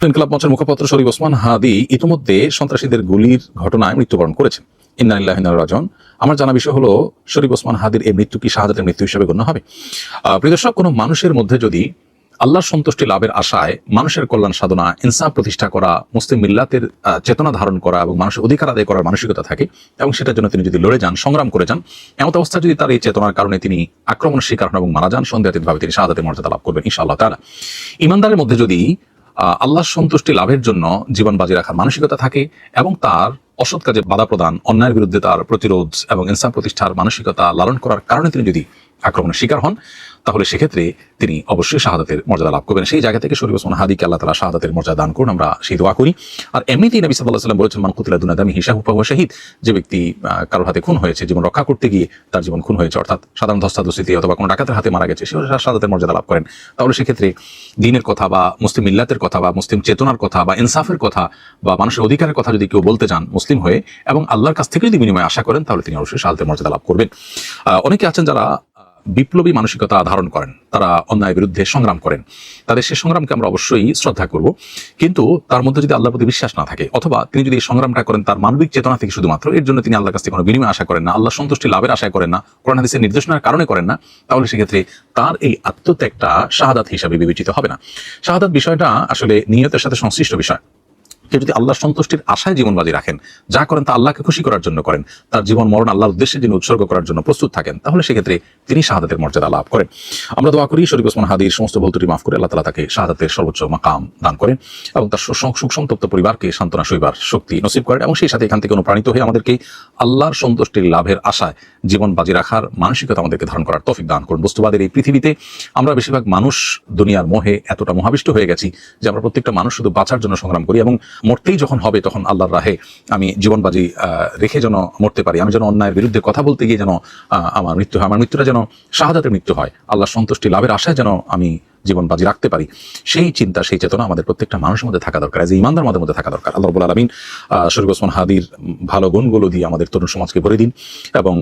ইনকিলাব মঞ্চের মুখপাত্র শরীফ ওসমান হাদি ইতিমধ্যে সন্ত্রাসীদের গুলির ঘটনায় মৃত্যুবরণ করেছেন। ইন্না লিল্লাহি ওয়া ইন্না ইলাইহি রাজিউন। আমার জানা বিষয় হলো শরীফ ওসমান হাদির এই মৃত্যু কি শাহাদাতের মৃত্যু হিসেবে গণ্য হবে? প্রিয় দর্শক, কোনো মানুষের মধ্যে যদি আল্লাহর সন্তুষ্টি লাভের আশায় মানুষের কল্যাণ সাধনা, ইনসাফ প্রতিষ্ঠা করা, মুসলিম মিল্লাতের চেতনা ধারণ করা এবং মানুষের অধিকার আদায় করার মানসিকতা থাকে এবং সেটার জন্য তিনি যদি লড়ে যান, সংগ্রাম করে যান, এমন অবস্থা যদি তার এই চেতনার কারণে তিনি আক্রমণের শিকার হন এবং মারা যান, সন্দেহাতীতভাবে তিনি শাহাদাতের মর্যাদা লাভ করবেন ইনশাআল্লাহ তাআলা। ঈমানদারের মধ্যে যদি আল্লাহর সন্তুষ্টি লাভের জন্য জীবন বাজি রাখার মানসিকতা থাকে এবং তার অসৎ কাজে বাধা প্রদান, অন্যায়ের বিরুদ্ধে তার প্রতিরোধ এবং ইনসাফ প্রতিষ্ঠার মানসিকতা লালন করার কারণে তিনি যদি আক্রমণের শিকার হন, তাহলে সেক্ষেত্রে তিনি অবশ্যই শাহাদাতের মর্যাদা লাভ করবেন। সেই জায়গা থেকে শরীফ ওসমান হাদিকে আল্লাহ তাআলা শাহাদাতের মর্যাদা দান করুন, আমরা সেই দোয়া করি। আর এমনিতেই নবী সাল্লাল্লাহু আলাইহি ওয়াসাল্লাম বলেছেন, মান কুতিলা দুনা দামিহি ফাহুয়া শাহীদ। যে ব্যক্তি কারোর হাতে খুন হয়েছে, জীবন রক্ষা করতে গিয়ে তার জীবন খুন হয়েছে, অর্থাৎ সাধারণ ধস্তাধস্তিতে অথবা কোনো ডাকাতের হাতে মারা গেছে, সেও শাহাদাতের মর্যাদা লাভ করেন। তাহলে সেক্ষেত্রে দ্বীনের কথা বা মুসলিম মিল্লাতের কথা বা মুসলিম চেতনার কথা বা ইনসাফের কথা বা মানুষের অধিকারের কথা যদি কেউ বলতে চান মুসলিম হয়ে এবং আল্লাহর কাছ থেকে যদি বিনিময় আশা করেন, তাহলে তিনি অবশ্যই শাহাদাতের মর্যাদা লাভ করবেন। অনেকে আছেন যারা বিপ্লবী মানসিকতা ধারণ করেন, তারা অন্যায়ের বিরুদ্ধে সংগ্রাম করেন, তাদের সে সংগ্রামকে আমরা অবশ্যই শ্রদ্ধা করব। কিন্তু তার মধ্যে যদি আল্লাহর প্রতি বিশ্বাস না থাকে অথবা তিনি যদি এই সংগ্রামটা করেন তার মানবিক চেতনা থেকে শুধুমাত্র, এর জন্য তিনি আল্লাহর কাছ থেকে কোনো বিনিময় আশা করেন না, আল্লাহ সন্তুষ্টি লাভের আশা করেন না, কোরআন হাদিসের নির্দেশনার কারণে করেন না, তাহলে সেক্ষেত্রে তার এই আত্মত্যাগটা শাহাদাত হিসাবে বিবেচিত হবে না। শাহাদাত বিষয়টা আসলে নিয়তের সাথে সংশ্লিষ্ট বিষয়। কেউ যদি আল্লাহর সন্তুষ্টির আশায় জীবন বাজি রাখেন, যা করেন তা আল্লাহকে খুশি করার জন্য করেন, তার জীবন মরণ আল্লাহর উদ্দেশ্যে যিনি উৎসর্গ করার জন্য প্রস্তুত থাকেন, তাহলে সেক্ষেত্রে তিনি শাহাদাতের মর্যাদা লাভ করেন। আমরা দোয়া করি শরীফ ওসমান হাদির সমস্ত ভুল ত্রুটি মাফ করে আল্লাহ তাআলা তাকে শাহাদাতের সর্বোচ্চ মাকাম দান করেন এবং তার সুখ সন্তপ্ত পরিবারকে সান্ত্বনা সইবার শক্তি নসিব করেন এবং সেই সাথে এখান থেকে অনুপ্রাণিত হয়ে আমাদেরকে আল্লাহর সন্তুষ্টির লাভের আশায় জীবন বাজি রাখার মানসিকতা আমাদেরকে ধারণ করার তৌফিক দান করুন। বস্তুবাদের এই পৃথিবীতে আমরা বেশিরভাগ মানুষ দুনিয়ার মোহে এতটা মোহাবিষ্ট হয়ে গেছি যে আমরা প্রত্যেকটা মানুষ শুধু বাঁচার জন্য সংগ্রাম করি এবং মরতেই যখন হবে তখন আল্লাহর রাহে আমি জীবন বাজি রেখে যেন মরতে পারি, আমি যেন অন্যায়ের বিরুদ্ধে কথা বলতে গিয়ে যেন আমার মৃত্যু হয়, আমার মৃত্যুটা যেন শাহাদাতের মৃত্যু হয়, আল্লাহর সন্তুষ্টি লাভের আশায় যেন আমি জীবন বাজি রাখতে পারি, সেই চিন্তা সেই চেতনা আমাদের প্রত্যেকটা মানুষের মধ্যে থাকা দরকার, যে ঈমানদার মধ্যে থাকা দরকার। আল্লাহ রাব্বুল আলামিন শরীফ ওসমান হাদির ভালো গুণগুলো দিয়ে আমাদের তরুণ সমাজকে ভরে দিন এবং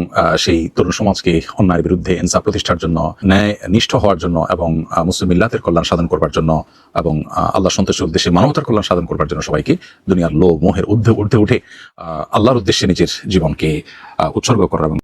সেই তরুণ সমাজকে অন্যায়ের বিরুদ্ধে ইনসাফ প্রতিষ্ঠার জন্য, ন্যায় নিষ্ঠ হওয়ার জন্য এবং মুসলিম মিল্লাতের কল্যাণ সাধন করবার জন্য এবং আল্লাহ সন্তুষ্টির উদ্দেশ্যে মানবতার কল্যাণ সাধন করবার জন্য সবাইকে দুনিয়ার লোভ মোহের ঊর্ধ্বে উঠে আল্লাহর উদ্দেশ্যে নিজের জীবনকে উৎসর্গ করার এবং